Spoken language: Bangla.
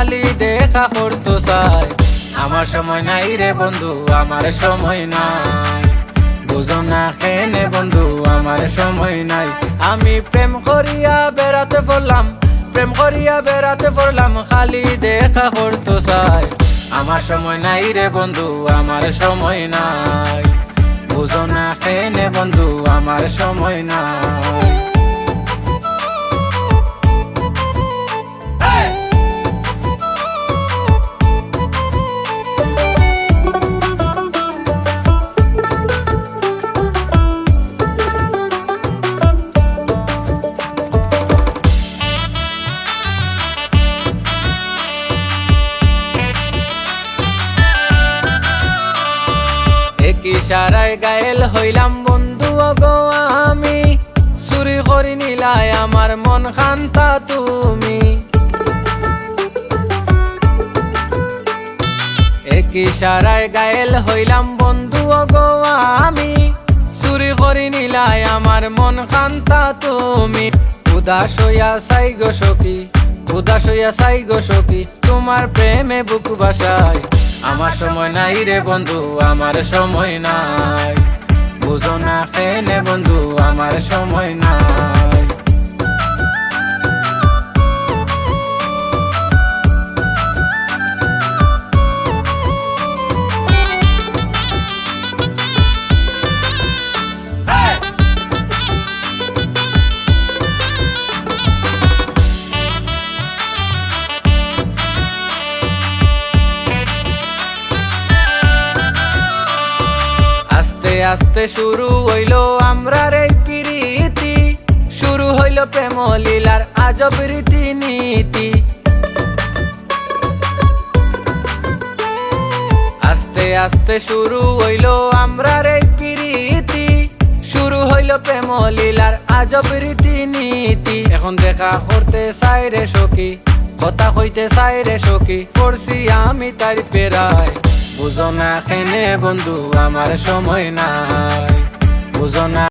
খালি দেখা করতো চাই। আমার সময় নাই রে বন্ধু, আমার সময় নাই, বুঝো না কেনে বন্ধু আমার সময় নাই। আমি প্রেম করিয়া বেড়াতে পড়লাম, প্রেম করিয়া বেড়াতে পড়লাম, খালি দেখা করতো চাই। আমার সময় নাই রে বন্ধু, আমার সময় নাই, বুঝো না কেনে বন্ধু আমার সময় নাই। ইশারায় গায়েল হইলাম বন্ধু গো আমি, চুরি করি নিলাই আমার মন খান্তা তুমি। এক ইশারায় গায়েল হইলাম বন্ধু গো আমি, চুরি করি নিলাই আমার মন খান্তা তুমি। উদাস হইয়া চাই গো সখী, উদাস হইয়া চাই গো সখী, তোমার প্রেমে বুক বাসায়। আমার সময় নাই রে বন্ধু, আমার সময় নাই, বুঝো না কেনে বন্ধু আমার সময় নাই। আস্তে শুরু হইল আমরার এই প্রীতি, শুরু হইল প্রেম লীলার আজব রীতি নীতি। আস্তে আস্তে শুরু হইল আমরার এই প্রীতি, শুরু হইল প্রেম লীলার আজব রীতি নীতি। এখন দেখা করতে চাই রে সখী, কথা কইতে চাই রে সখী, পড়ছি আমি তার পেরায়। বুঝো না কেনে বন্ধু আমার সময় নাই, বুঝো না।